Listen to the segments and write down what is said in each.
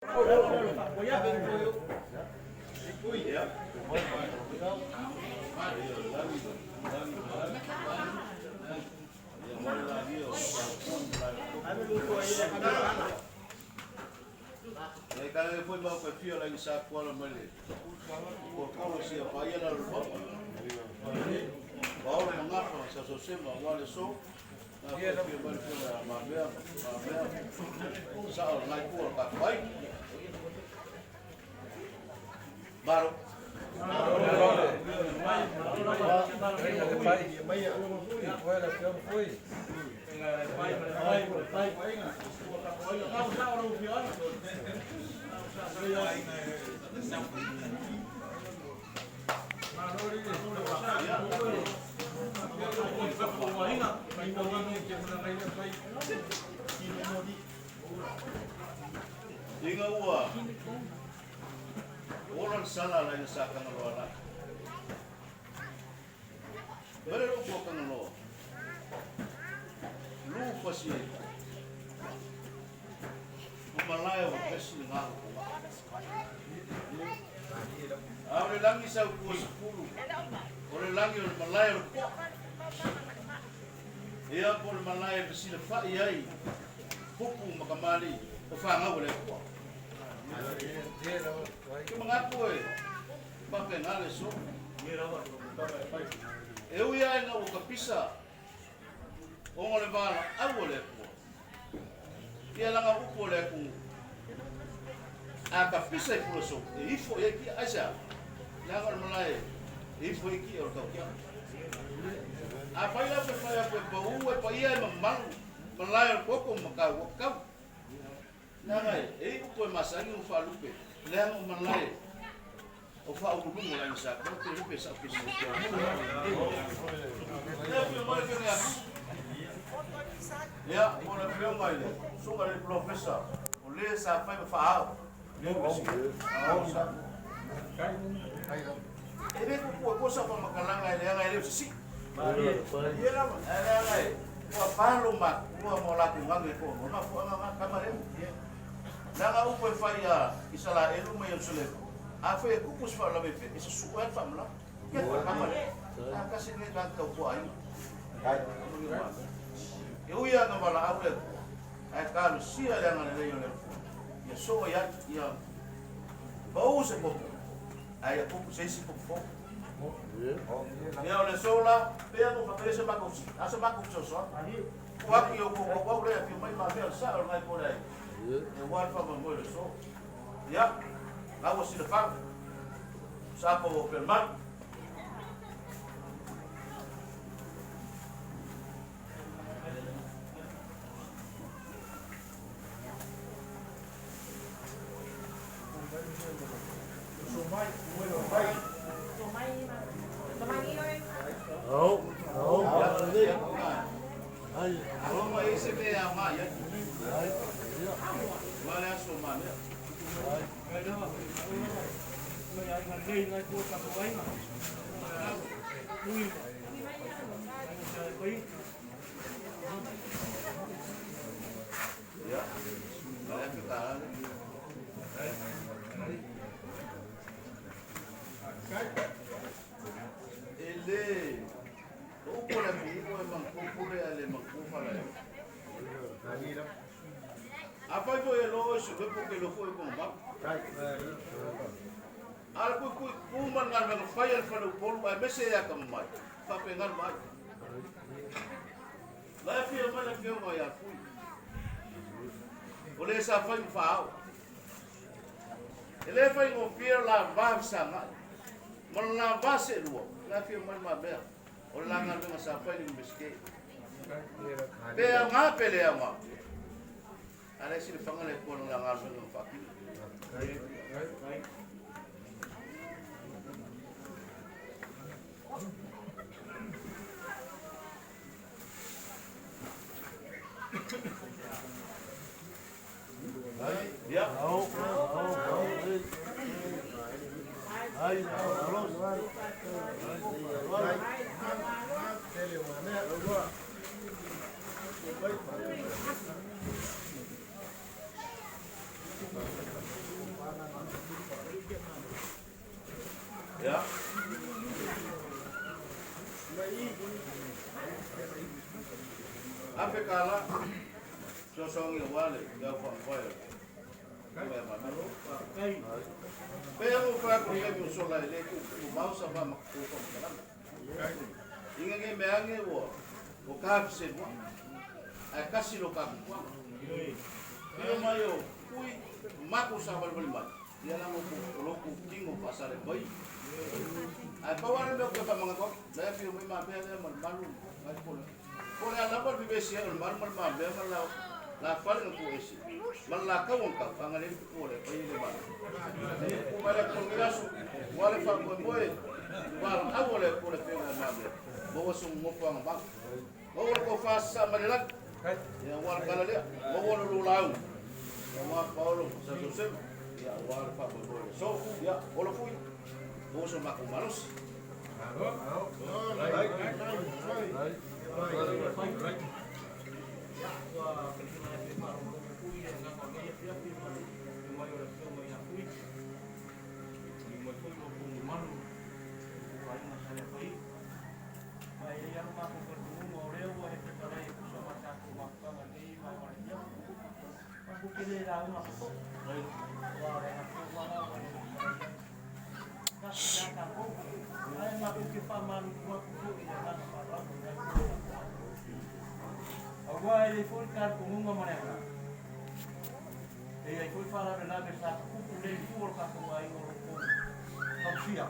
Kalau foi mau ke fio lagi sa kuala mele. Ko ko si apa ya la ro. Bau le ngapa sa so se ma wale so. Na ko fio mal fio la ma bea. Sa o ngai ko ka pai. Baro. Inga ua. Orang salah lain sakan rola. Berer upo kan lo. Lu pasi. Malaya pasi ngah. Ahora langi sa ku 10. Ora langi malaya ko. Ia por malaya pasi le fa iai. Pupu makamali. Fa ngah boleh ko. Mengaku pakai ngale so. Eu ia na o kapisa. Ongole bala awole ko. Ia langa upo le ku. A kapisa ko so. Ifo yeki aja. Langa malai. Ifo yeki o ka kia. A pai la pe bau e pai ia mamang. Malai ko ko makau kau. Nangai, upo masangi o falupe. Lea o malai. O fa o kumu la isa, ko te rupe sa pisi. Ya, ora pio mai le. Suga le professor. O le sa fai fa. Le o. Ebe ko sa pa makalanga le ngai le si. Ia la. Ala ngai. Ko palo mak, ko mo la ku ngai ko. Na fo nga kamare. Nanga upo e fai a isala elu mai o sule. A foi kupus fa la befe, isa suai fa mla. Ke ko kamare. A kasi ni kan ka ko ai. E uia na bala aule. Ai ka lu sia le ngana le yo le. Ya so ya bau se popo. Ai popo se si popo. Ya ole sola, pea no fa trese ba ko si. Asa ba ko so so. Ko aki o ko le fi mai ma me sa ngai ko dai. E wal fa mo le so. Ya. La wo si le fa. Sa po per man. Apa itu yang lo sudah pakai lo foi com bak? Algo kuman ngan fire fa lo polu ai mese ya kam mai. Fa pengal mai. Lá fio mana fio mai ya fui. Olhe sa fa fa. Ele fa ngo pier la va sanga. Mon la va se lo. Lá fio man ma be. Ola ngan nga sa fa ni biske. Pe nga pele nga. Ada sih dipanggil oleh pun langar dengan fakir. Ya. kala sosongi wale ya kwa mboyo kaya mamalo kai pero mo pa ko yung sola ile ko mausa ba makuko kalanda ingenge meange wo o kapse mo ay kasi lo ka ko iyo mayo kui mako sa balbalman dia lang mo lo ko tingo pasare boy ay pawara mo ko pa mga ko dahil yung may mabaya malu ay ko Kung alam mo, bibesi yan, marmal mabe, la fal ng puwesi. Malakaw ang ka, pangalim ko ulit, payili ba? Kung malak kong ilaso, wala fa ko boy, wala awole ko ulit yung mabe. Bawas yung mupo ang bang. Bawal ko fast sa Manilag. Yan wala kalali, bawal lulaw. Yung mga Paulo sa Joseph, ya wala fa ko boy. So, ya, wala po yun. Bawas yung makumalos. Agora ele foi ficar com uma maneira. E aí foi falar de lá que está com o dele por cá com aí com Tausia.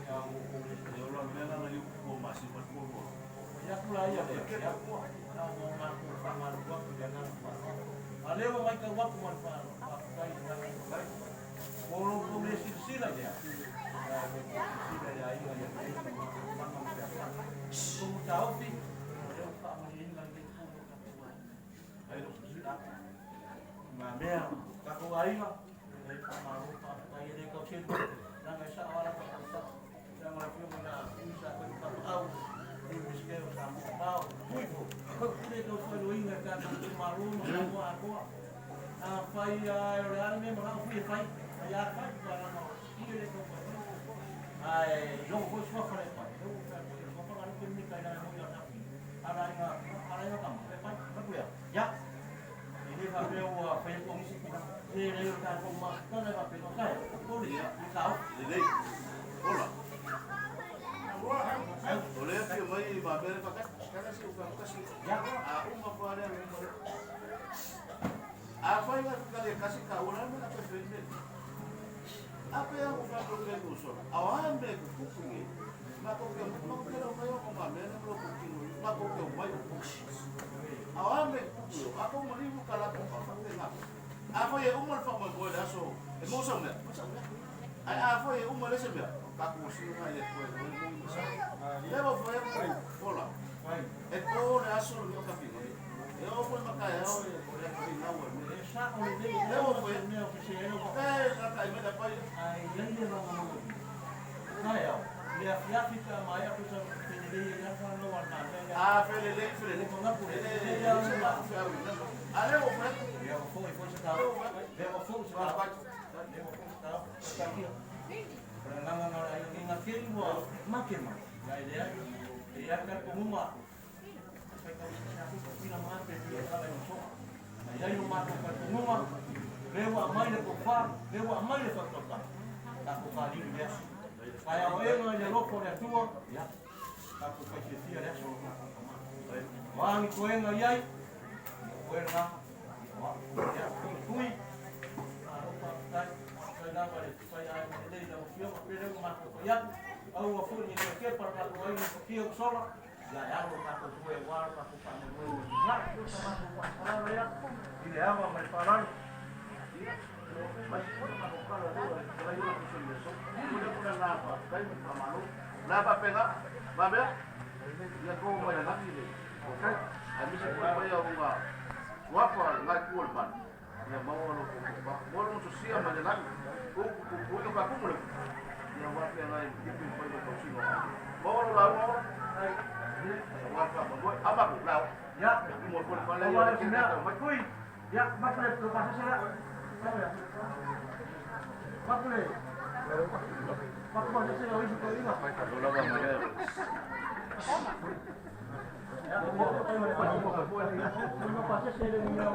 É o Lorena ali com o Márcio para o já por aí já não não marco para marco para ganhar para ali vai que o outro vai para vai por o desse sila já sila já aí como tá o fim eu faço ele lá Mamel, kako aiva, ay pamaru pa tayo de kausin. Nang isa wala pa sa ang review na isa ko kapao. Yung biskeo sa mo kapao. Uy ko. Pagkuli ko sa luing na ka ng maru mo ako. Fai real me mga fai. Kaya pa para mo. Ile ko pa. Ay, yo ko sa pa pa. Yo ko pa ano kun ni kaya mo yo na. Aray nga kam. Pa ko ya. Ya. Ini papel o papel com isso que ele está com uma cana papel não sai por isso então ele olá olha que vai papel para cá cada se o cara se já uma para a vai vai ficar de casa cá olha na frente apa yang o papel que ele usa a ambe que cuquinho mas o que não quero vai com papel não cuquinho mas o que vai awame kuyo ako malibu kala ko patenga afo ye umal fa mo boy daso e mo sa me ay afo ye umal se me ka ko si na ye ko le mo fo ye ko hola e ko daso no ka pino e o ko makaya o ye ko le ka na wo me sa o le mo fo ye me o se ye ko ka ka me da pai ay ye le no mo na ya ya fica mai a coisa que ya fa no warna ah felele ko na pure ya ale o fre ya foi sa demo foi sa demo foi sa aqui para não aí naquele mo máquina a ideia é ficar como uma vai que se na mata e ela não só aí no mato para como uma leva a mãe de tocar leva a mãe de tocar tá com carinho já aí a ela já logo por a tua já aku kasi siya ya so wang ko en ayay ko en na ya kui aro pa tay na pare pa ya le da ofio pero ma ko ya au a fu ni ke para ko ai ko kio solo ya ya ro ka ko tuwe war pa ko pa mo na ko sama ko pa ya ile ama mai paran mas ko ma ko ka la do la yo ko sin eso ko na pa kai pa mano na pa pega Babel, ya kau mana nak ini? Okay, kami semua bayar bunga. Wapa ngai kulban. Ya bawa lo kumpa. Bawa lo sosial mana nak? Kau tu kaku mula. Ya wapa ngai itu bayar kau sini. Bawa lo lalu. Wapa bawa apa tu lalu? Ya, mau kulban lagi. Bawa sini. Makui. Ya, macam tu pasal saya. Makui. Pak masih saya wis kok ini. Kalau lama mana. Ya, Mga pasya sila ninyo.